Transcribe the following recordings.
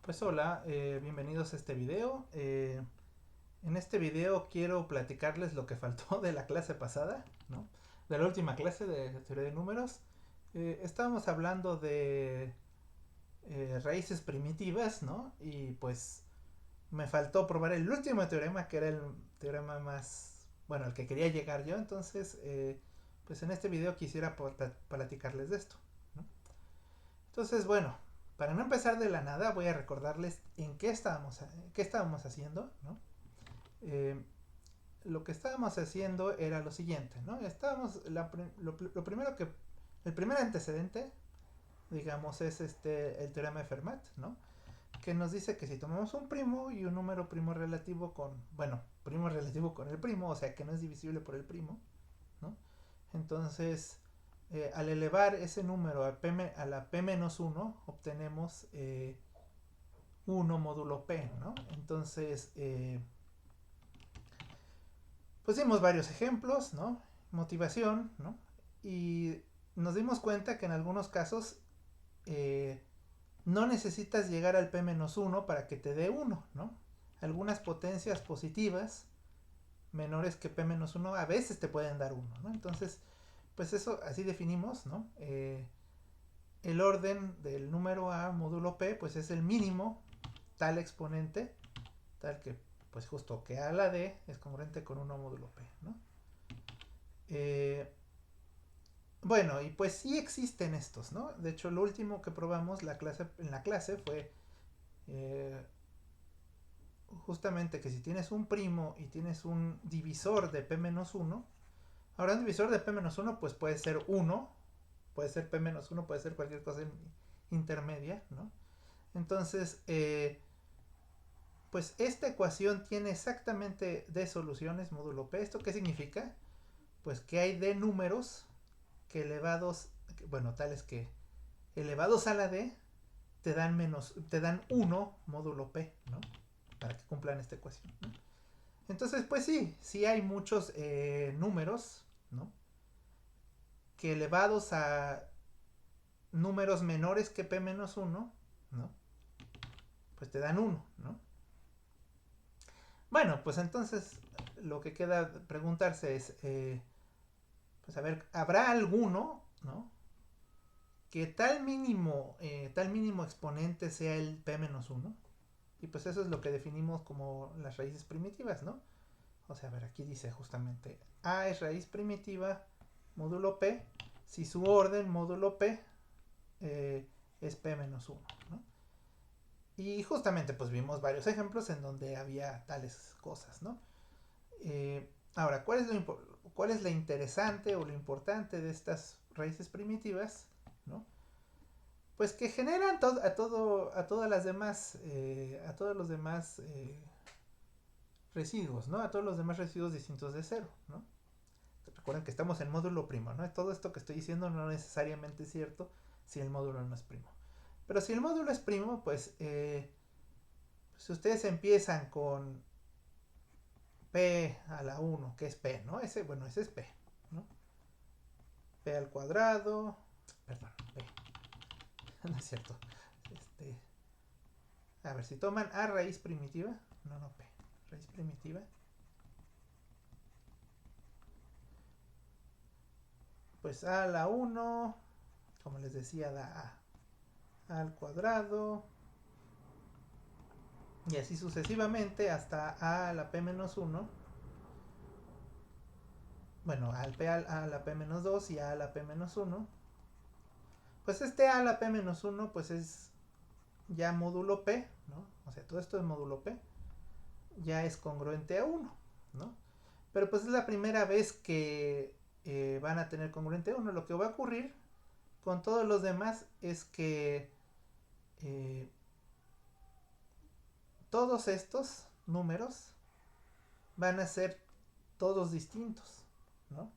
Pues hola, bienvenidos a este video. En este video quiero platicarles lo que faltó de la clase pasada, ¿no? De la última clase de teoría de números. Estábamos hablando de raíces primitivas, ¿no? Y pues me faltó probar el último teorema, que era el teorema más, bueno, el que quería llegar yo. Entonces, pues en este video quisiera platicarles de esto, ¿no? Entonces, bueno, para no empezar de la nada, voy a recordarles en qué estábamos haciendo, ¿no? Eh, lo que estábamos haciendo era lo siguiente, ¿no? Lo primero que, el primer antecedente, digamos, es el teorema de Fermat, ¿no? Que nos dice que si tomamos un primo y un número primo relativo primo relativo con el primo, o sea que no es divisible por el primo, ¿no? Entonces, al elevar ese número a la p menos uno obtenemos 1 módulo p, ¿no? Entonces, pues dimos varios ejemplos, ¿no? Motivación, ¿no? Y nos dimos cuenta que en algunos casos eh, no necesitas llegar al p menos uno para que te dé uno, ¿no? Algunas potencias positivas menores que p menos uno a veces te pueden dar uno, ¿no? Entonces, pues eso así definimos, ¿no? El orden del número a módulo p pues es el mínimo tal exponente tal que pues justo que a la d es congruente con 1 módulo p, ¿no? Eh, bueno, y pues sí existen estos, ¿no? De hecho, lo último que probamos en la clase fue eh, justamente que si tienes un primo y tienes un divisor de p-1, ahora un divisor de p-1 pues puede ser 1, puede ser p-1, puede ser cualquier cosa intermedia, ¿no? Entonces, pues esta ecuación tiene exactamente d soluciones módulo p. ¿Esto qué significa? Pues que hay d números que elevados, bueno, tales que elevados a la d te dan 1 módulo p, ¿no? Para que cumplan esta ecuación, ¿no? Entonces, pues sí, sí hay muchos números, ¿no? Que elevados a números menores que p menos 1, ¿no? Pues te dan 1, ¿no? Bueno, pues entonces lo que queda preguntarse es, pues a ver, ¿habrá alguno, ¿no? Que tal mínimo exponente sea el p menos 1? Y pues eso es lo que definimos como las raíces primitivas, ¿no? O sea, a ver, aquí dice justamente a es raíz primitiva módulo p si su orden módulo p es p menos 1, ¿no? Y justamente pues vimos varios ejemplos en donde había tales cosas, ¿no? Ahora, ¿cuál es la interesante o lo importante de estas raíces primitivas, ¿no? Pues que generan a todas las demás, a todos los demás residuos, ¿no? A todos los demás residuos distintos de cero, ¿no? Recuerden que estamos en módulo primo, ¿no? Todo esto que estoy diciendo no necesariamente es cierto si el módulo no es primo. Pero si el módulo es primo, pues si ustedes empiezan con p a la 1, que es p, ¿no? Ese es p, ¿no? P al cuadrado, perdón, p, no es cierto. Este, a ver, si toman a raíz primitiva, no p, raíz primitiva, pues a la 1, como les decía, da a al cuadrado, y así sucesivamente hasta a la p menos 1, bueno, a la p menos 2 y a la p menos 1, pues este a la p menos 1 pues es ya módulo p, ¿no? O sea, todo esto es módulo p, ya es congruente a 1, ¿no? Pero pues es la primera vez que van a tener congruente a 1. Lo que va a ocurrir con todos los demás es que eh, todos estos números van a ser todos distintos, ¿no?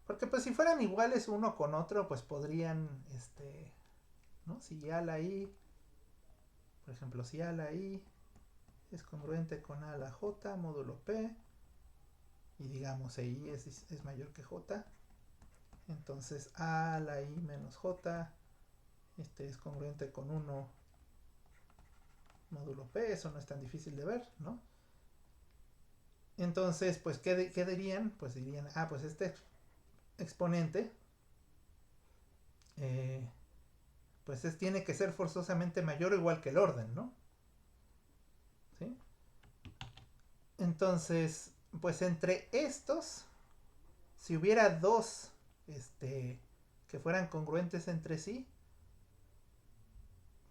Porque pues si fueran iguales uno con otro, pues podrían, ¿no? Si a la i, por ejemplo, si a la i es congruente con a la j módulo p, y digamos i es mayor que j, entonces a la i menos j es congruente con 1 módulo P, eso no es tan difícil de ver, ¿no? Entonces, pues, ¿qué dirían? Pues dirían, pues este exponente, pues tiene que ser forzosamente mayor o igual que el orden, ¿no? ¿Sí? Entonces, pues entre estos, si hubiera dos, que fueran congruentes entre sí,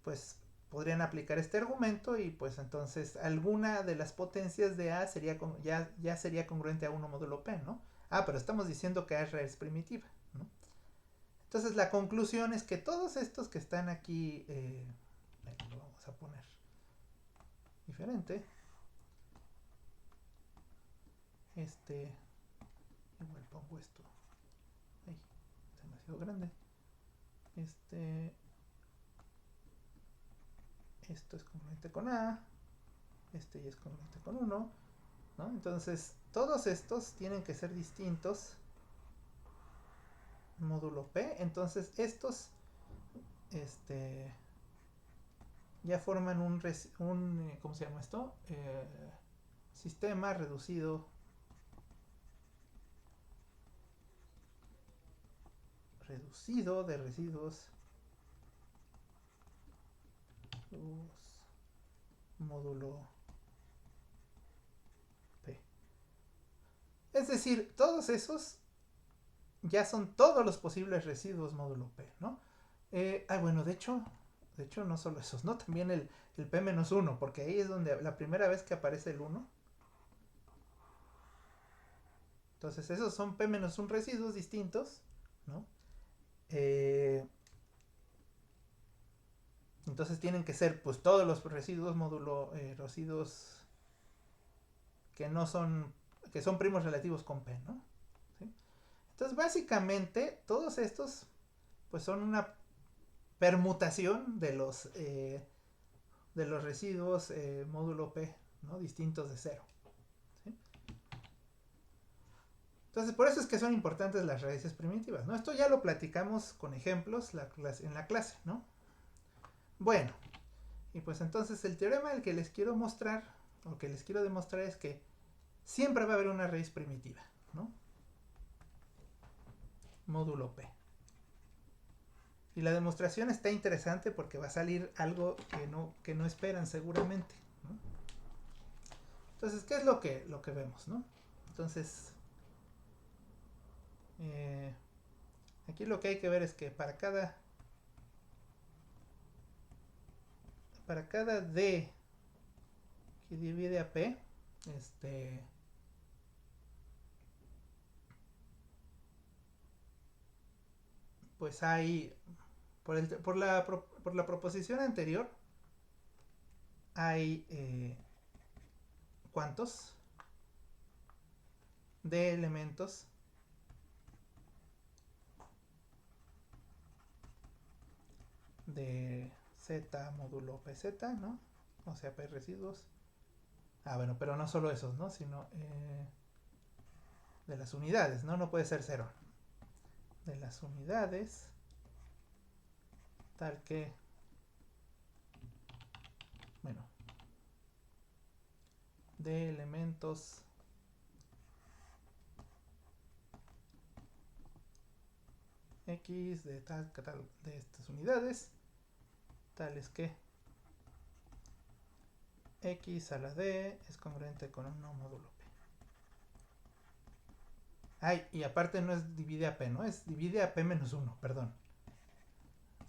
pues podrían aplicar este argumento y pues entonces alguna de las potencias de A sería ya sería congruente a 1 módulo P, ¿no? Pero estamos diciendo que A es raíz primitiva, ¿no? Entonces la conclusión es que todos estos que están aquí, lo vamos a poner diferente, igual pongo esto, ay, es demasiado grande, esto es congruente con A, ya es congruente con 1, ¿no? Entonces todos estos tienen que ser distintos módulo P, entonces estos ya forman un ¿cómo se llama esto? Sistema reducido de residuos módulo P. Es decir, todos esos ya son todos los posibles residuos módulo P, ¿no? Bueno, de hecho no solo esos, ¿no? También el P-1, porque ahí es donde la primera vez que aparece el 1. Entonces esos son P-1 residuos distintos, ¿no? Entonces tienen que ser pues todos los residuos residuos que no son, que son primos relativos con P, ¿no? ¿Sí? Entonces básicamente todos estos pues son una permutación de los residuos módulo P, ¿no? Distintos de 0. ¿Sí? Entonces por eso es que son importantes las raíces primitivas, ¿no? Esto ya lo platicamos con ejemplos en la clase, ¿no? Bueno, y pues entonces el teorema el que les quiero mostrar, o que les quiero demostrar, es que siempre va a haber una raíz primitiva, ¿no? Módulo P. Y la demostración está interesante porque va a salir algo que no esperan seguramente, ¿no? Entonces, ¿qué es lo que vemos, no? Entonces, aquí lo que hay que ver es que para cada D que divide a P, pues hay, por la proposición anterior, hay ¿cuántos? De elementos de Z módulo PZ, ¿no? O sea, P residuos. Bueno, pero no solo esos, ¿no? Sino de las unidades, ¿no? No puede ser 0. De las unidades, tal que, bueno, de elementos X de tal de estas unidades, tales que X a la D es congruente con 1 módulo P. Y aparte no es divide a P, ¿no? Es divide a P-1, perdón.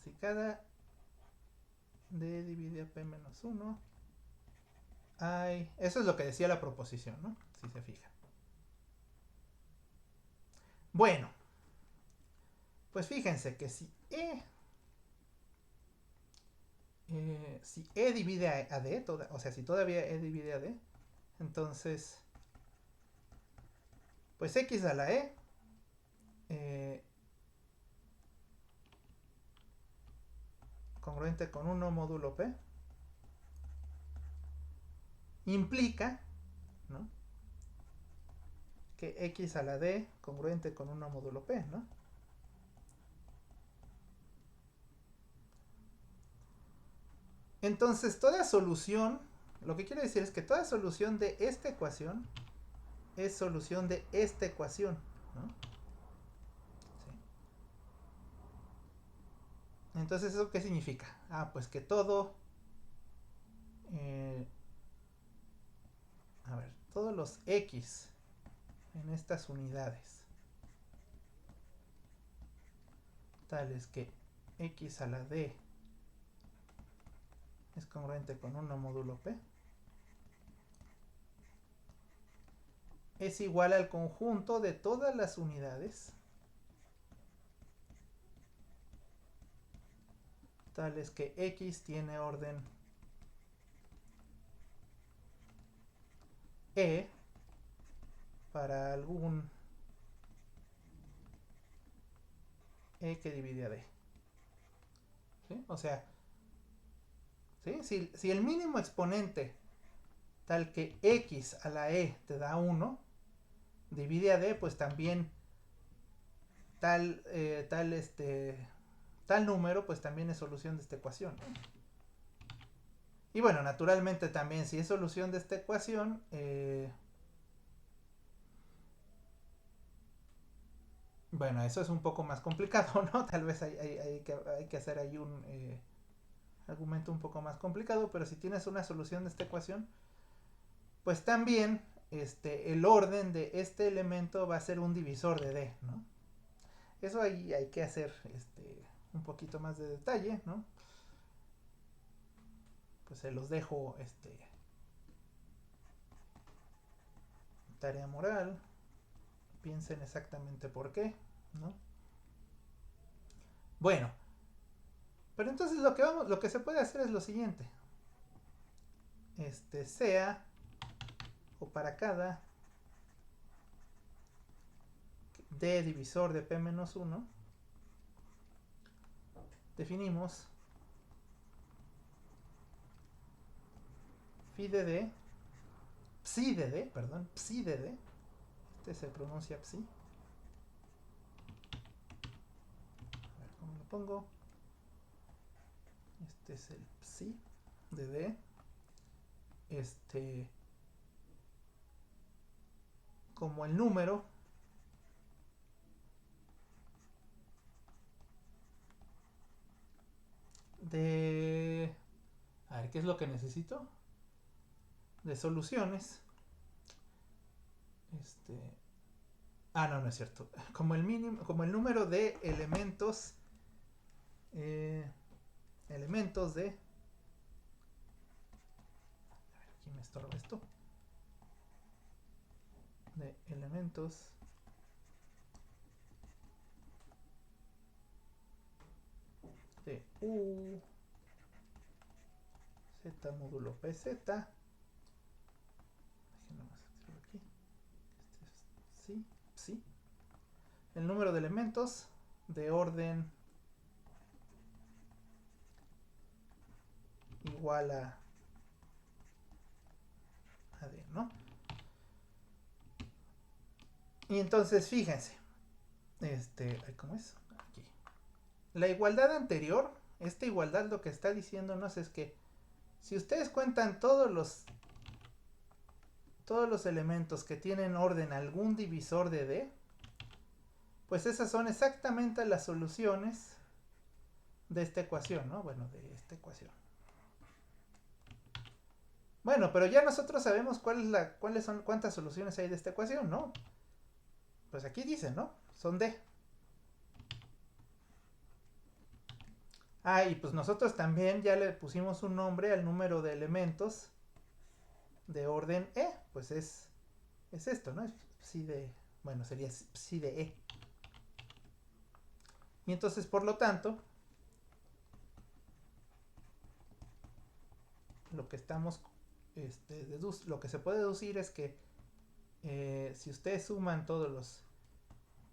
Si cada D divide a P-1, eso es lo que decía la proposición, ¿no? Si se fijan. Bueno, pues fíjense que si E divide a D, o sea, si todavía E divide a D, entonces, pues X a la congruente con 1 módulo P, implica, ¿no?, que X a la D congruente con 1 módulo P, ¿no? Entonces, toda solución, lo que quiero decir es que toda solución de esta ecuación es solución de esta ecuación, ¿no? Sí. Entonces, ¿eso qué significa? Ah, pues que todo, eh, a ver, todos los x en estas unidades, tales que x a la d es congruente con 1 módulo p, es igual al conjunto de todas las unidades, tales que x tiene orden e para algún e que divide a d. ¿Sí? O sea, ¿sí? Si el mínimo exponente tal que x a la e te da 1, divide a d, pues también tal número pues también es solución de esta ecuación, ¿no? Y bueno, naturalmente también si es solución de esta ecuación, bueno, eso es un poco más complicado, ¿no? Tal vez hay que hacer ahí un argumento un poco más complicado, pero si tienes una solución de esta ecuación, pues también el orden de este elemento va a ser un divisor de d, ¿no? Eso ahí hay que hacer un poquito más de detalle, ¿no? Pues se los dejo tarea moral. Piensen exactamente por qué, ¿no? Bueno, pero entonces lo que se puede hacer es lo siguiente. Sea o para cada d divisor de p-1, definimos phi de d, psi de d, perdón, psi de d, se pronuncia psi. A ver cómo lo pongo. Este es el psi de d. Como el número de... A ver, ¿qué es lo que necesito? De soluciones. No, no es cierto. Como el mínimo, como el número de elementos. Elementos de... A ver, aquí me estorba esto. De elementos de U Z módulo PZ. Déjenme más escribir aquí. Sí, sí. El número de elementos de orden igual a D, ¿no? Y entonces, fíjense. ¿Cómo es? Aquí. La igualdad anterior, esta igualdad lo que está diciéndonos es que si ustedes cuentan todos los elementos que tienen orden algún divisor de D, pues esas son exactamente las soluciones de esta ecuación, ¿no? Bueno, de esta ecuación. Bueno, pero ya nosotros sabemos cuántas soluciones hay de esta ecuación, ¿no? Pues aquí dice, ¿no? Son D. Y pues nosotros también ya le pusimos un nombre al número de elementos de orden E. Pues es esto, ¿no? Es psi de... Bueno, sería psi de E. Y entonces, por lo tanto, lo que estamos... lo que se puede deducir es que si ustedes suman todos los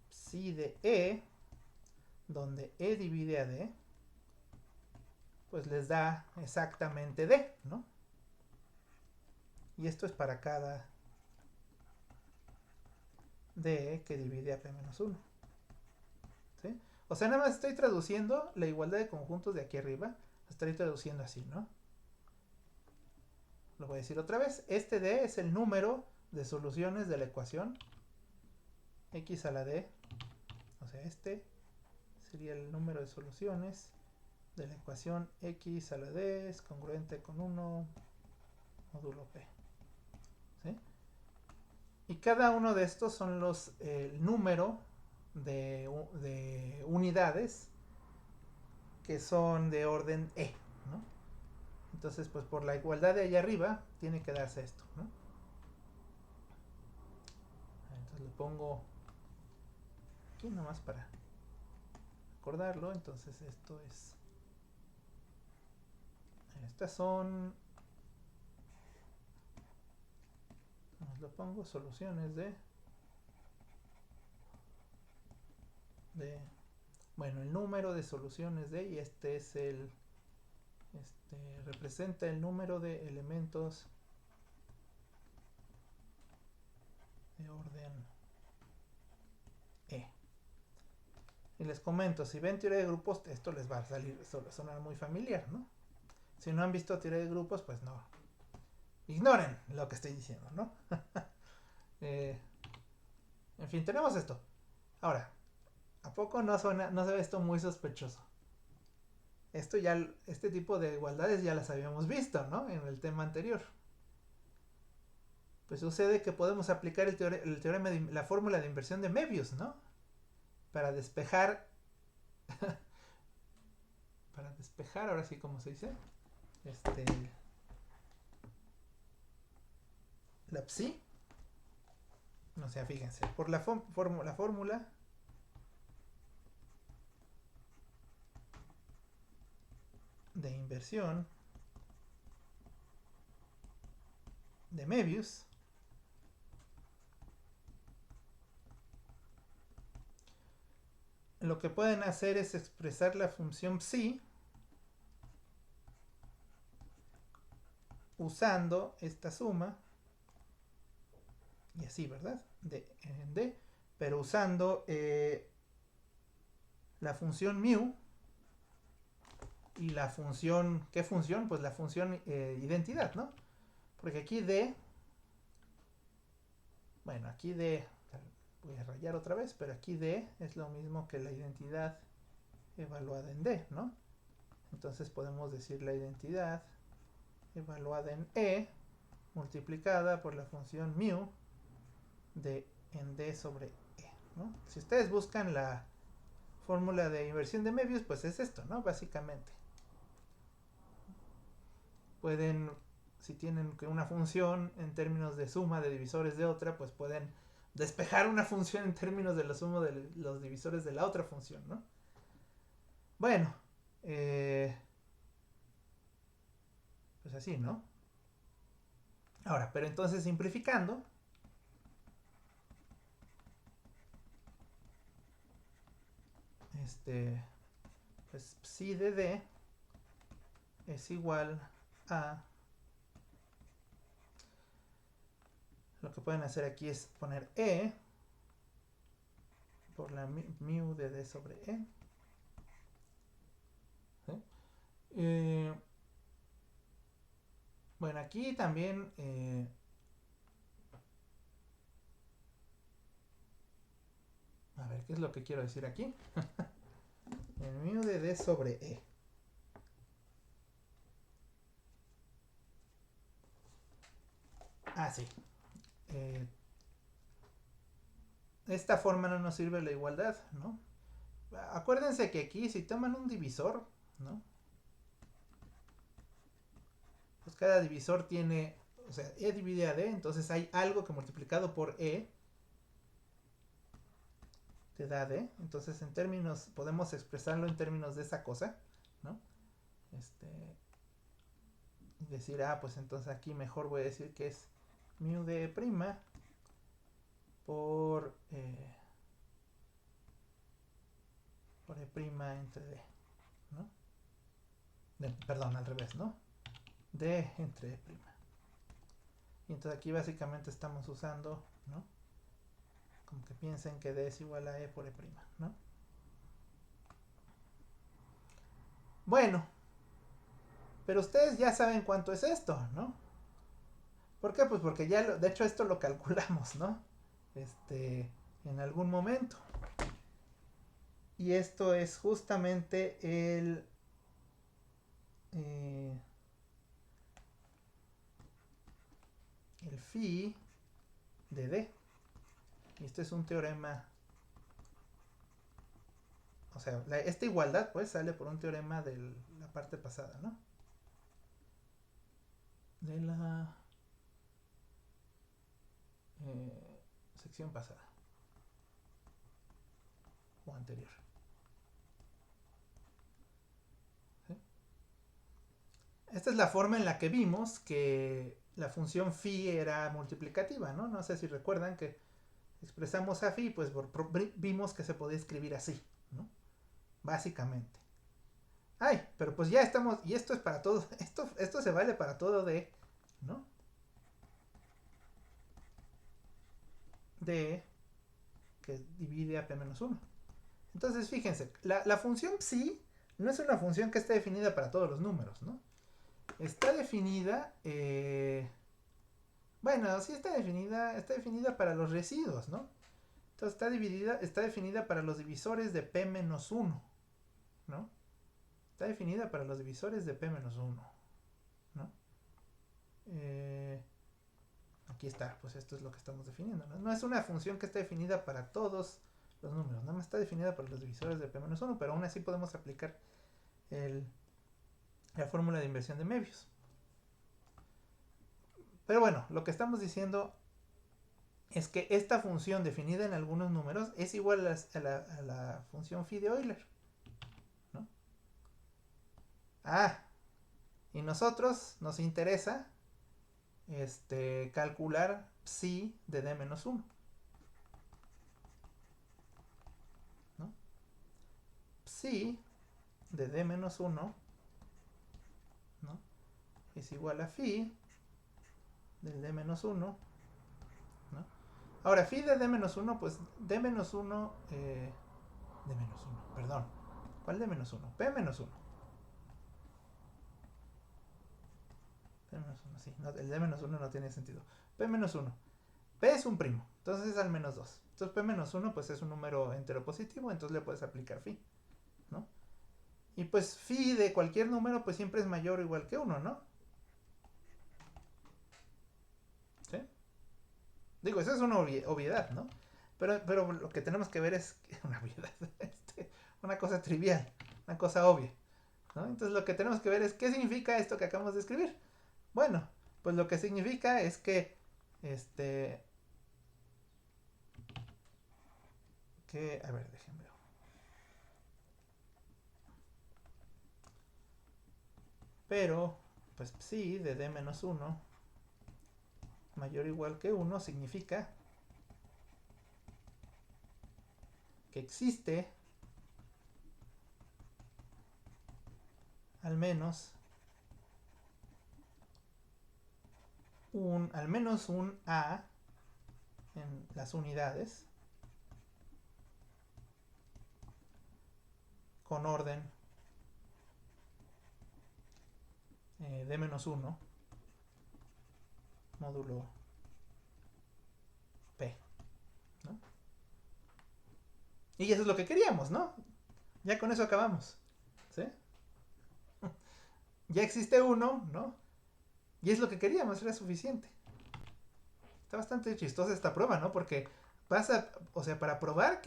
psi de E, donde E divide a D, pues les da exactamente D, ¿no? Y esto es para cada D que divide a P-1. ¿Sí? O sea, nada más estoy traduciendo la igualdad de conjuntos de aquí arriba. La estoy traduciendo así, ¿no? lo voy a decir otra vez. Este D es el número de soluciones de la ecuación x a la D. O sea, este sería el número de soluciones de la ecuación x a la D es congruente con 1 módulo P. ¿Sí? Y cada uno de estos son el número de unidades que son de orden E, ¿no? Entonces, pues por la igualdad de allá arriba, tiene que darse esto, ¿no? Entonces lo pongo aquí nomás para recordarlo. Entonces esto es... Estas son... Lo pongo soluciones de... Bueno, el número de soluciones de... Y este es el... representa el número de elementos de orden E. Y les comento, si ven teoría de grupos, esto les va a sonar muy familiar, ¿no? Si no han visto teoría de grupos, pues no. Ignoren lo que estoy diciendo, ¿no? En fin, tenemos esto. Ahora, ¿a poco no se ve esto muy sospechoso? Este tipo de igualdades ya las habíamos visto, ¿no? En el tema anterior. Pues sucede que podemos aplicar el teorema de la fórmula de inversión de Möbius, ¿no? Para despejar, ahora sí, como se dice, la psi, no sé, fíjense, por la fórmula de inversión de Möbius, lo que pueden hacer es expresar la función psi usando esta suma y así, ¿verdad? En D, pero usando la función mu y la función, ¿qué función? Pues la función identidad, ¿no? Porque aquí D, bueno, aquí D, voy a rayar otra vez, pero aquí D es lo mismo que la identidad evaluada en D, ¿no? Entonces podemos decir la identidad evaluada en E multiplicada por la función mu en D sobre E, ¿no? Si ustedes buscan la fórmula de inversión de Möbius, pues es esto, ¿no? Básicamente. Pueden, si tienen una función en términos de suma de divisores de otra, pues pueden despejar una función en términos de la suma de los divisores de la otra función, ¿no? Bueno, pues así, ¿no? Ahora, pero entonces simplificando, pues psi de D es igual a... Lo que pueden hacer aquí es poner E por la mu de D sobre E. ¿Sí? Bueno, aquí también... a ver, ¿qué es lo que quiero decir aquí? El mu de D sobre E. Ah, sí. Esta forma no nos sirve la igualdad, ¿no? Acuérdense que aquí si toman un divisor, ¿no? Pues cada divisor tiene, o sea, E divide a D, entonces hay algo que multiplicado por E te da D. Entonces en términos, podemos expresarlo en términos de esa cosa, ¿no? Y decir, pues entonces aquí mejor voy a decir que es mu de prima por E prima entre D, ¿no? Perdón, al revés, ¿no? D entre E prima. Y entonces aquí básicamente estamos usando, ¿no? Como que piensen que D es igual a E por E prima, ¿no? Bueno, pero ustedes ya saben cuánto es esto, ¿no? ¿Por qué? Pues porque ya, de hecho, esto lo calculamos, ¿no? En algún momento. Y esto es justamente eh, el phi de D. Y este es un teorema. O sea, esta igualdad pues sale por un teorema de la parte pasada, ¿no? De la sección pasada. O anterior. ¿Sí? Esta es la forma en la que vimos que la función phi era multiplicativa, ¿no? No sé si recuerdan que expresamos a phi, pues vimos que se podía escribir así, ¿no? Básicamente. Ay, pero pues ya estamos, y esto es para todo, esto se vale para todo D, ¿no? D que divide a P-1. Entonces, fíjense, la función psi no es una función que esté definida para todos los números, ¿no? Está definida, bueno, sí está definida para los residuos, ¿no? Entonces está definida para los divisores de P-1, ¿no? Está definida para los divisores de P-1, ¿no? Aquí está, pues esto es lo que estamos definiendo, ¿no? No es una función que esté definida para todos los números, nada más está definida para los divisores de P-1, pero aún así podemos aplicar la fórmula de inversión de Möbius. Pero bueno, lo que estamos diciendo es que esta función definida en algunos números es igual a la función phi de Euler, ¿no? Ah, y nosotros nos interesa calcular psi de D-1, ¿no? Psi de D-1, ¿no? Es igual a phi del D-1, ¿no? Ahora, phi de D-1, pues D-1, D-1, perdón. ¿Cuál D-1? P-1. P-1, sí. No, el D-1 no tiene sentido. P-1. P es un primo, entonces es al menos 2. Entonces P-1 pues es un número entero positivo, entonces le puedes aplicar phi, ¿no? Y pues phi de cualquier número pues siempre es mayor o igual que 1, ¿no? ¿Sí? Digo, eso es una obviedad, ¿no? Pero lo que tenemos que ver es una obviedad, una cosa trivial, una cosa obvia, ¿no? Entonces lo que tenemos que ver es qué significa esto que acabamos de escribir. Bueno, pues lo que significa es que a ver, déjenme ver. Pero, pues psi de D-1 mayor o igual que 1 significa que existe al menos un A en las unidades con orden D-1 módulo P, ¿no? Y eso es lo que queríamos, ¿no? Ya con eso acabamos, ¿sí? Ya existe uno, ¿no? Y es lo que queríamos, era suficiente. Está bastante chistosa esta prueba, ¿no? Porque pasa, o sea, para probar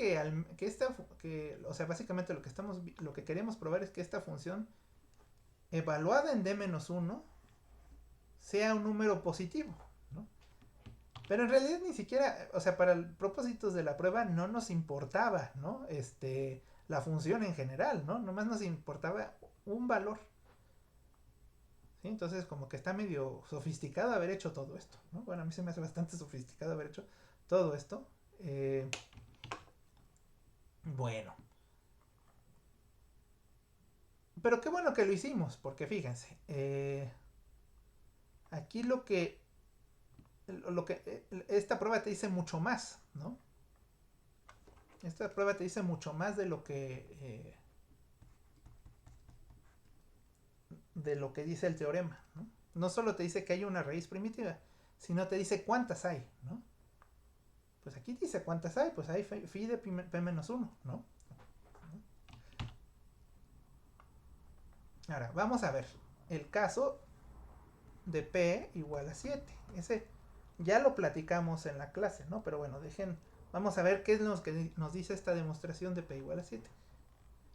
o sea, básicamente lo que queremos probar es que esta función evaluada en D-1 sea un número positivo, ¿no? Pero en realidad ni siquiera, o sea, para propósitos de la prueba no nos importaba, ¿no? La función en general, ¿no? Nomás nos importaba un valor. ¿Sí? Entonces como que está medio sofisticado haber hecho todo esto, ¿no? Bueno, a mí se me hace bastante sofisticado haber hecho todo esto. Bueno. Pero qué bueno que lo hicimos, porque fíjense, aquí esta prueba te dice mucho más, ¿no? Esta prueba te dice mucho más de lo que dice el teorema, ¿no? No solo te dice que hay una raíz primitiva, sino te dice cuántas hay, ¿no? Pues aquí dice cuántas hay, pues hay phi de p-1, ¿no? Ahora, vamos a ver el caso de p igual a 7. Ese ya lo platicamos en la clase, ¿no? Pero bueno, vamos a ver qué es lo que nos dice esta demostración de p igual a 7.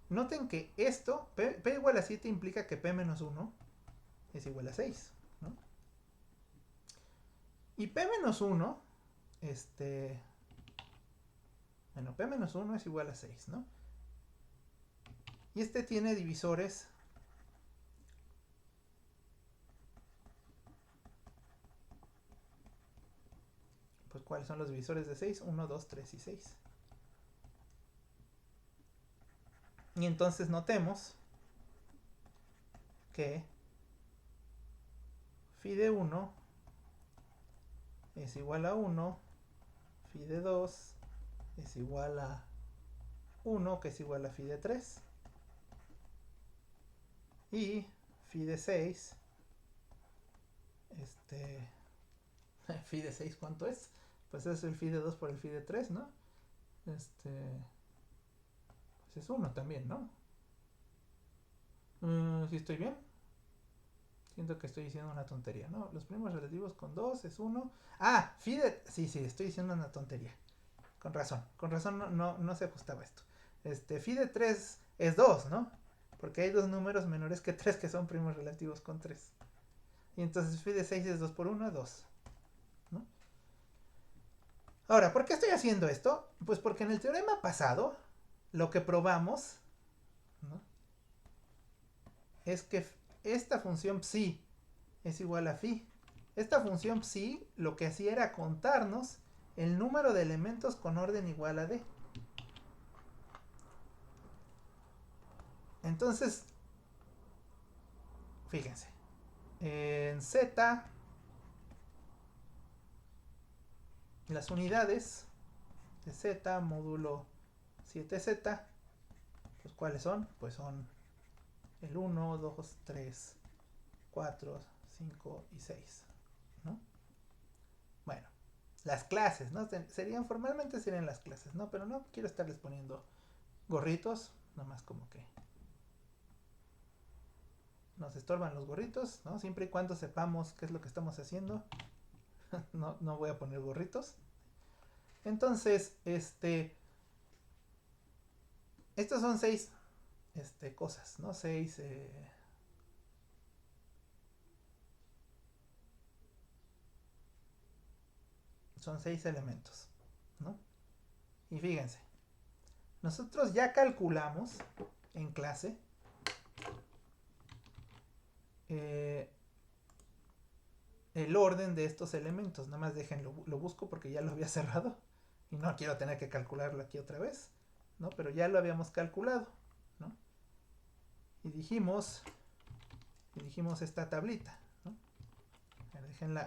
Noten que esto, p igual a 7 implica que p-1 es igual a 6, ¿no? Y p-1, bueno, p-1 es igual a 6, ¿no? Y este tiene divisores pues ¿cuáles son los divisores de 6? 1, 2, 3 y 6. Y entonces notemos que phi de 1 es igual a 1, phi de 2 es igual a 1, que es igual a phi de 3, y phi de 6, phi de 6, ¿cuánto es? Pues es el phi de 2 por el phi de 3, ¿no? Pues es 1 también, ¿no? ¿Sí estoy bien? Siento que estoy diciendo una tontería, ¿no? Los primos relativos con 2 es 1. Ah, phi de... Sí, estoy diciendo una tontería. Con razón no se ajustaba esto. Phi de 3 es 2, ¿no? Porque hay dos números menores que 3 que son primos relativos con 3. Y entonces phi de 6 es 2 por 1, 2. ¿No? Ahora, ¿por qué estoy haciendo esto? Pues porque en el teorema pasado lo que probamos, ¿no?, es que esta función psi es igual a phi. Esta función psi lo que hacía era contarnos el número de elementos con orden igual a d. Entonces, fíjense, en z, las unidades de z módulo 7z, pues ¿cuáles son? Pues son el 1, 2, 3, 4, 5 y 6, ¿no? Bueno, las clases, ¿no? Formalmente serían las clases, ¿no? Pero no quiero estarles poniendo gorritos, nomás como que nos estorban los gorritos, ¿no? Siempre y cuando sepamos qué es lo que estamos haciendo, no voy a poner gorritos. Entonces, estos son 6 cosas, ¿no? 6 son 6 elementos, ¿no? Y fíjense, nosotros ya calculamos en clase el orden de estos elementos. Nada más déjenlo, lo busco porque ya lo había cerrado y no quiero tener que calcularlo aquí otra vez, ¿no? Pero ya lo habíamos calculado, ¿no? Y dijimos esta tablita, ¿no?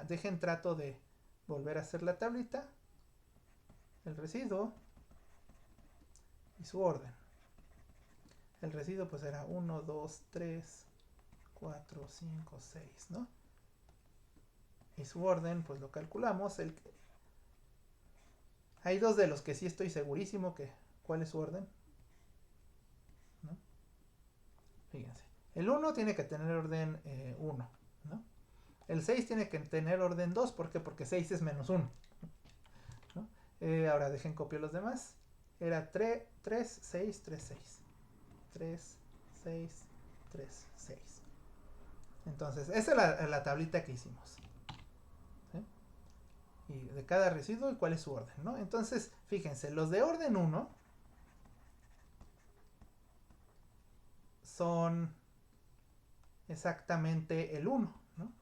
Dejen trato de volver a hacer la tablita, el residuo y su orden. El residuo pues era 1, 2, 3, 4, 5, 6, ¿no? Y su orden pues lo calculamos. Hay dos de los que sí estoy segurísimo que cuál es su orden, ¿no? Fíjense, el 1 tiene que tener orden 1, ¿no? El 6 tiene que tener orden 2, ¿por qué? Porque 6 es menos 1, ¿no? Ahora dejen copio los demás. Era 3, 6, 3, 6. 3, 6, 3, 6. Entonces, esa es la tablita que hicimos, ¿sí? Y de cada residuo y cuál es su orden, ¿no? Entonces, fíjense, los de orden 1 son exactamente el 1, ¿no?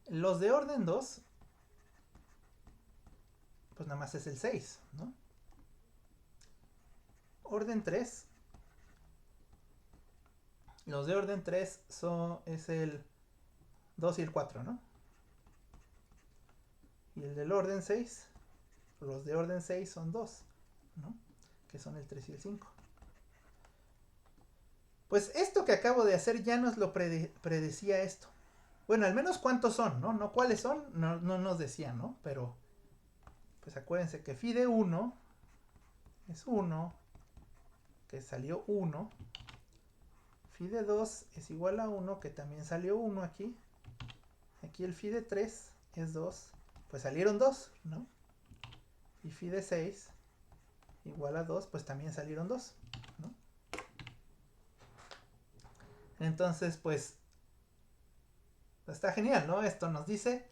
Los de orden 2 pues nada más es el 6, ¿no? Orden 3, los de orden 3 es el 2 y el 4, ¿no? Y el del orden 6, los de orden 6 son 2, ¿no? Que son el 3 y el 5. Pues esto que acabo de hacer ya nos lo predecía esto, Bueno, al menos cuántos son, ¿no? No cuáles son, no nos decían, ¿no? Pero, pues acuérdense que phi de 1 es 1, que salió 1. Phi de 2 es igual a 1, que también salió 1 aquí. Aquí el phi de 3 es 2, pues salieron 2, ¿no? Y phi de 6 igual a 2, pues también salieron 2, ¿no? Entonces, pues, está genial, ¿no? Esto nos dice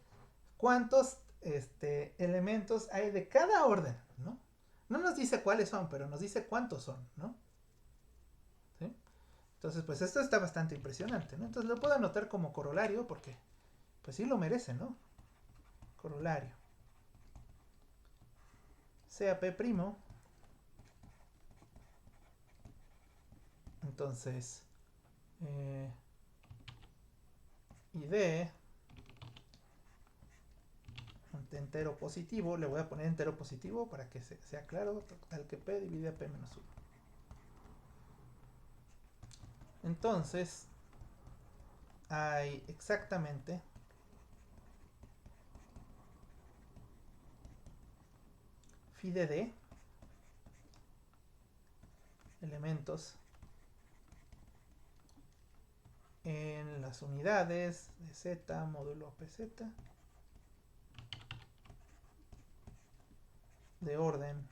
cuántos elementos hay de cada orden, ¿no? No nos dice cuáles son, pero nos dice cuántos son, ¿no? ¿Sí? Entonces, pues esto está bastante impresionante, ¿no? Entonces lo puedo anotar como corolario porque, pues sí lo merece, ¿no? Corolario. Sea P', entonces, ID entero positivo, le voy a poner entero positivo para que sea claro, tal que P divide a P menos 1. Entonces, hay exactamente phi de D elementos en las unidades de Z módulo PZ de orden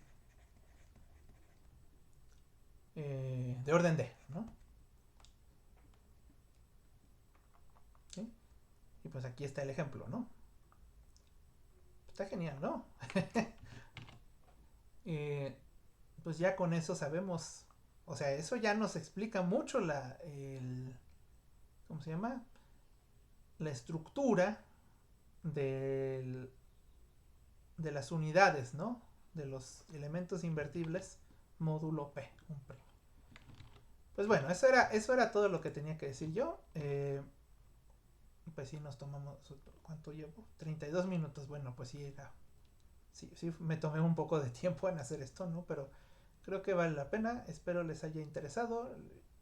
D, ¿no? ¿Sí? Y pues aquí está el ejemplo, ¿no? Está genial, ¿no? Pues ya con eso sabemos, o sea, eso ya nos explica mucho ¿cómo se llama? La estructura del, de las unidades, ¿no? De los elementos invertibles módulo P, un primo. Pues bueno, eso era todo lo que tenía que decir yo. Pues sí, nos tomamos. ¿Cuánto llevo? 32 minutos. Bueno, pues sí, sí, me tomé un poco de tiempo en hacer esto, ¿no? Pero creo que vale la pena. Espero les haya interesado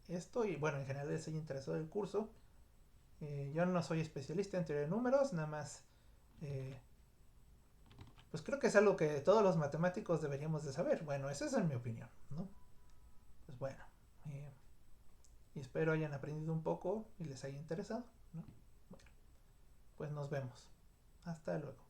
esto y, bueno, en general les haya interesado el curso. Yo no soy especialista en teoría de números, nada más. Eh, pues creo que es algo que todos los matemáticos deberíamos de saber. Bueno, esa es en mi opinión, ¿no? Pues bueno. Eh, y espero hayan aprendido un poco y les haya interesado, ¿no? Bueno, pues nos vemos. Hasta luego.